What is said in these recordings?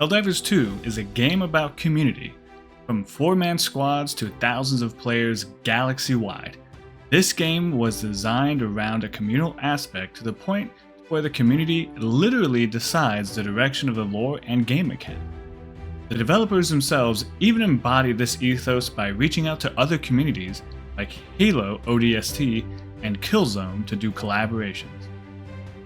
Helldivers 2 is a game about community, from 4-man squads to thousands of players galaxy-wide. This game was designed around a communal aspect to the point where the community literally decides the direction of the lore and game mechanics. The developers themselves even embody this ethos by reaching out to other communities like Halo ODST and Killzone to do collaborations.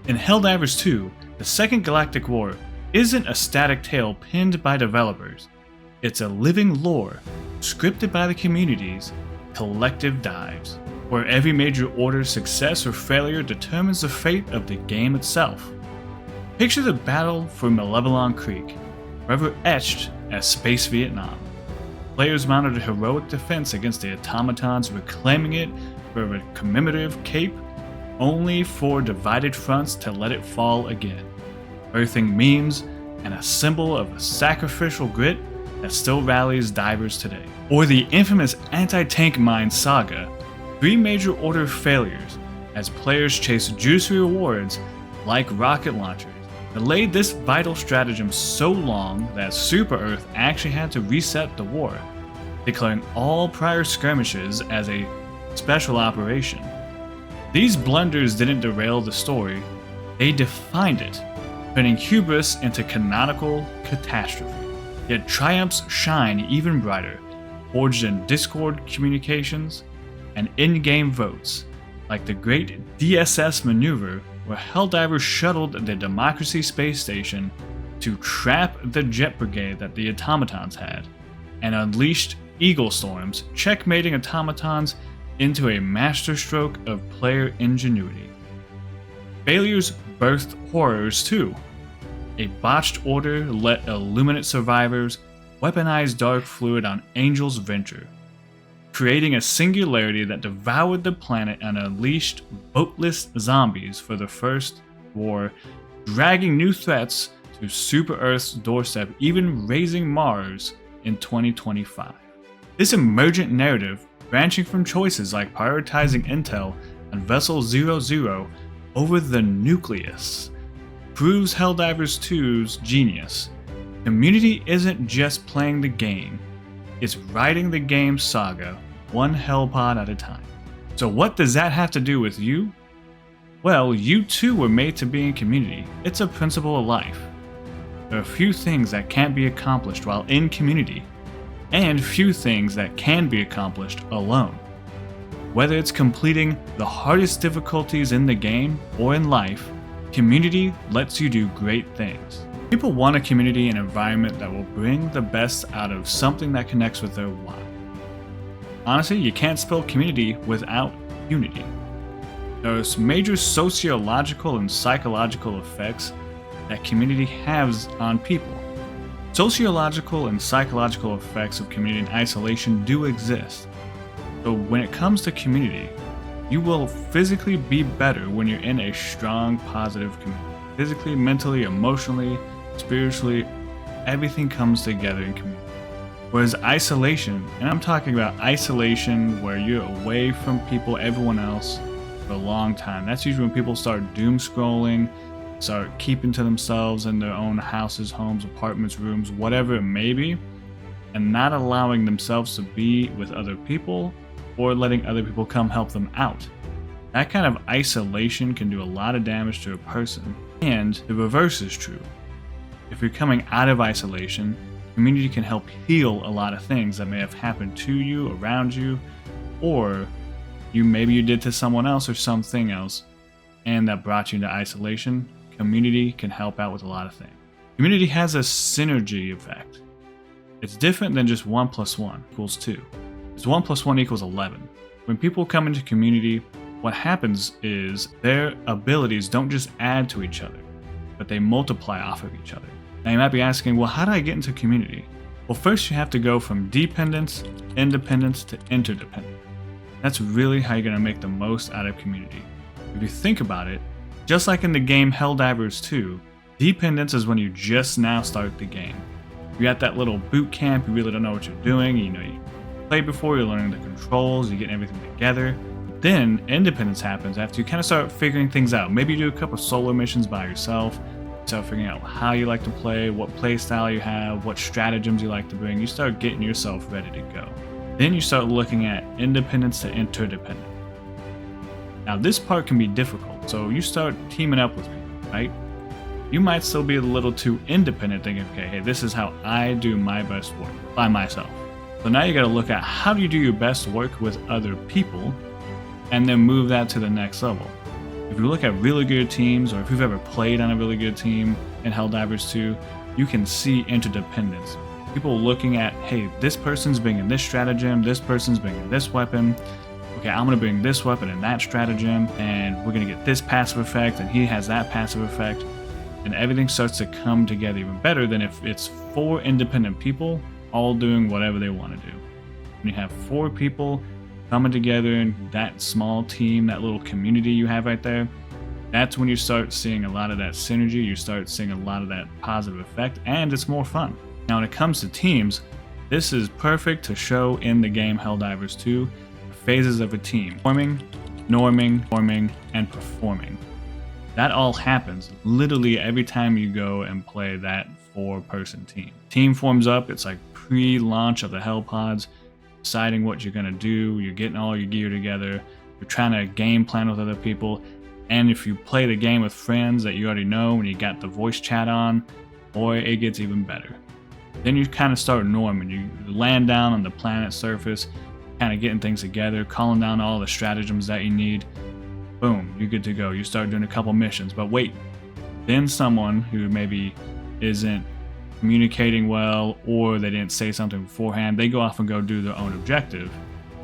In Helldivers 2, the Second Galactic War isn't a static tale pinned by developers. It's a living lore, scripted by the community's collective dives, where every major order's success or failure determines the fate of the game itself. Picture the battle for Malevelon Creek, forever etched as Space Vietnam. Players mounted a heroic defense against the automatons, reclaiming it for a commemorative cape, only for divided fronts to let it fall again, birthing memes and a symbol of a sacrificial grit that still rallies divers today. Or the infamous anti-tank mine saga, 3 major order failures as players chase juicy rewards like rocket launchers, delayed this vital stratagem so long that Super Earth actually had to reset the war, declaring all prior skirmishes as a special operation. These blunders didn't derail the story, they defined it, turning hubris into canonical catastrophe. Yet triumphs shine even brighter, forged in Discord communications and in-game votes, like the great DSS maneuver where Helldivers shuttled the Democracy space station to trap the jet brigade that the automatons had, and unleashed Eagle Storms, checkmating automatons into a masterstroke of player ingenuity. Failures birthed horrors too. A botched order let Illuminate survivors weaponize dark fluid on Angel's venture, creating a singularity that devoured the planet and unleashed boatless zombies for the first war, dragging new threats to Super Earth's doorstep, even raising Mars in 2025. This emergent narrative, branching from choices like prioritizing intel on Vessel 00 over the nucleus, proves Helldivers 2's genius. Community isn't just playing the game, it's writing the game's saga, one hellpod at a time. So what does that have to do with you? Well, you too were made to be in community. It's a principle of life. There are few things that can't be accomplished while in community, and few things that can be accomplished alone. Whether it's completing the hardest difficulties in the game or in life, community lets you do great things. People want a community and environment that will bring the best out of something that connects with their why. Honestly, you can't spell community without unity. There are major sociological and psychological effects that community has on people. Sociological and psychological effects of community and isolation do exist. So when it comes to community, you will physically be better when you're in a strong, positive community. Physically, mentally, emotionally, spiritually, everything comes together in community. Whereas isolation, and I'm talking about isolation where you're away from people, everyone else, for a long time. That's usually when people start doom scrolling, start keeping to themselves in their own houses, homes, apartments, rooms, whatever it may be, and not allowing themselves to be with other people or letting other people come help them out. That kind of isolation can do a lot of damage to a person, and the reverse is true. If you're coming out of isolation, community can help heal a lot of things that may have happened to you, around you, or maybe you did to someone else or something else, and that brought you into isolation. Community can help out with a lot of things. Community has a synergy effect. It's different than just 1 + 1 = 2. It's 1 + 1 = 11. When people come into community, what happens is their abilities don't just add to each other, but they multiply off of each other. Now you might be asking, well, how do I get into community? Well, first you have to go from dependence, independence to interdependence. That's really how you're going to make the most out of community. If you think about it, just like in the game Helldivers 2, dependence is when you just now start the game. You're at that little boot camp, you really don't know what you're doing, you played before, you're learning the controls, you're getting everything together. Then independence happens after you kind of start figuring things out. Maybe you do a couple solo missions by yourself, Start figuring out how you like to play, what play style you have, what stratagems you like to bring. You start getting yourself ready to go. Then you start looking at independence to interdependent. Now this part can be difficult, so you start teaming up with people, right? You might still be a little too independent, thinking, okay, hey, this is how I do my best work by myself. So now you gotta look at how do you do your best work with other people, and then move that to the next level. If you look at really good teams, or if you've ever played on a really good team in Helldivers 2, you can see interdependence. People looking at, hey, this person's bringing this stratagem, this person's bringing this weapon. Okay, I'm gonna bring this weapon and that stratagem, and we're gonna get this passive effect, and he has that passive effect. And everything starts to come together even better than if it's 4 independent people all doing whatever they want to do. When you have 4 people coming together in that small team, that little community you have right there, that's when you start seeing a lot of that synergy, you start seeing a lot of that positive effect, and it's more fun. Now when it comes to teams, this is perfect to show in the game Helldivers 2 the phases of a team: forming, norming, forming, and performing. That all happens literally every time you go and play that 4-person team. Team forms up, it's like pre-launch of the Hell Pods, deciding what you're gonna do, you're getting all your gear together, you're trying to game plan with other people, and if you play the game with friends that you already know and you got the voice chat on, boy, it gets even better. Then you kind of start norming, you land down on the planet's surface, kind of getting things together, calling down all the stratagems that you need. Boom, you're good to go. You start doing a couple missions, but wait, then someone who maybe isn't communicating well, or they didn't say something beforehand, they go off and go do their own objective.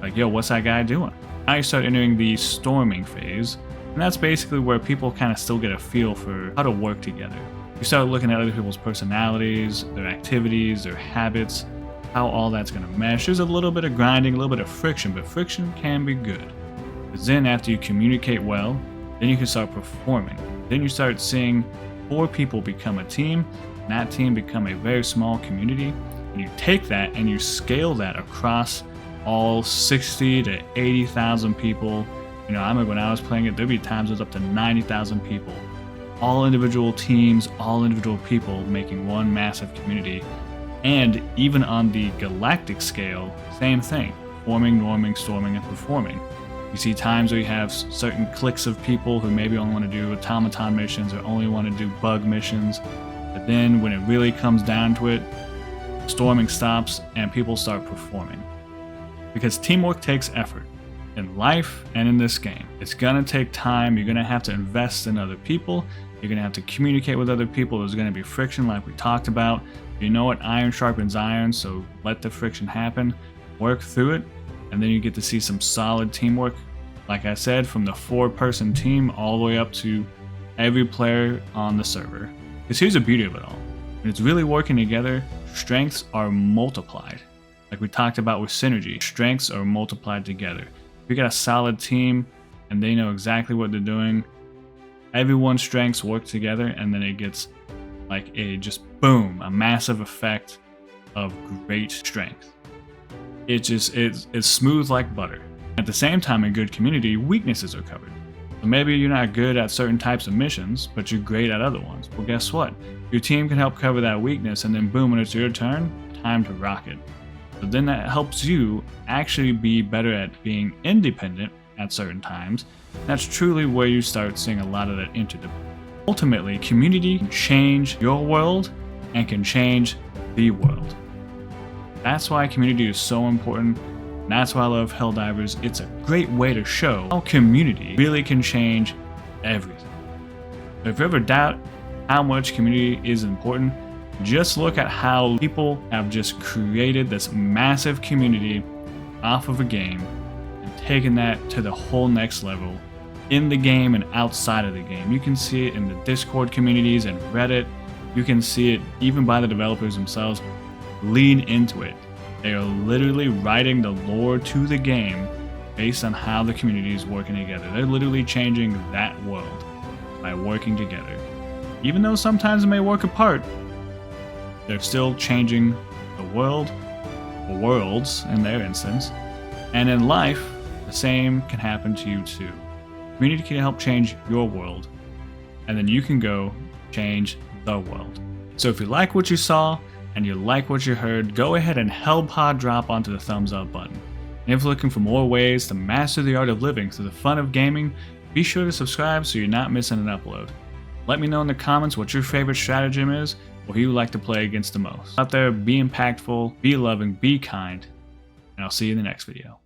Like, yo, what's that guy doing? Now you start entering the storming phase, and that's basically where people kind of still get a feel for how to work together. You start looking at other people's personalities, their activities, their habits, how all that's going to mesh. There's a little bit of grinding, a little bit of friction, but friction can be good. Because then after you communicate well, then you can start performing. Then you start seeing 4 people become a team, and that team become a very small community. And you take that and you scale that across all 60 to 80,000 people. You know, I remember when I was playing it, there'd be times it was up to 90,000 people. All individual teams, all individual people making one massive community. And even on the galactic scale, same thing. Forming, norming, storming, and performing. You see times where you have certain cliques of people who maybe only want to do automaton missions or only want to do bug missions. But then when it really comes down to it, storming stops and people start performing. Because teamwork takes effort. In life and in this game. It's gonna take time, you're gonna have to invest in other people, you're gonna have to communicate with other people, there's gonna be friction like we talked about. You know what, iron sharpens iron, so let the friction happen, work through it, and then you get to see some solid teamwork. Like I said, from the 4-person team all the way up to every player on the server. Because here's the beauty of it all. When it's really working together, strengths are multiplied. Like we talked about with synergy, strengths are multiplied together. If you got a solid team and they know exactly what they're doing, everyone's strengths work together, and then it gets like a just boom, a massive effect of great strength. It's smooth like butter. At the same time, in good community, weaknesses are covered. So maybe you're not good at certain types of missions, but you're great at other ones. Well, guess what? Your team can help cover that weakness, and then boom, when it's your turn, time to rock it. So then that helps you actually be better at being independent at certain times. That's truly where you start seeing a lot of that interdependence. Ultimately, community can change your world and can change the world. That's why community is so important. And that's why I love Helldivers. It's a great way to show how community really can change everything. If you ever doubt how much community is important, just look at how people have just created this massive community off of a game and taken that to the whole next level in the game and outside of the game. You can see it in the Discord communities and Reddit. You can see it even by the developers themselves. Lean into it. They are literally writing the lore to the game based on how the community is working together. They're literally changing that world by working together. Even though sometimes it may work apart, they're still changing the world, or worlds in their instance. And in life, the same can happen to you too. Community can help change your world, and then you can go change the world. So if you like what you saw and you like what you heard, go ahead and HellPod drop onto the thumbs up button. And if you're looking for more ways to master the art of living through the fun of gaming, be sure to subscribe so you're not missing an upload. Let me know in the comments what your favorite stratagem is or who you like to play against the most. Out there, be impactful, be loving, be kind, and I'll see you in the next video.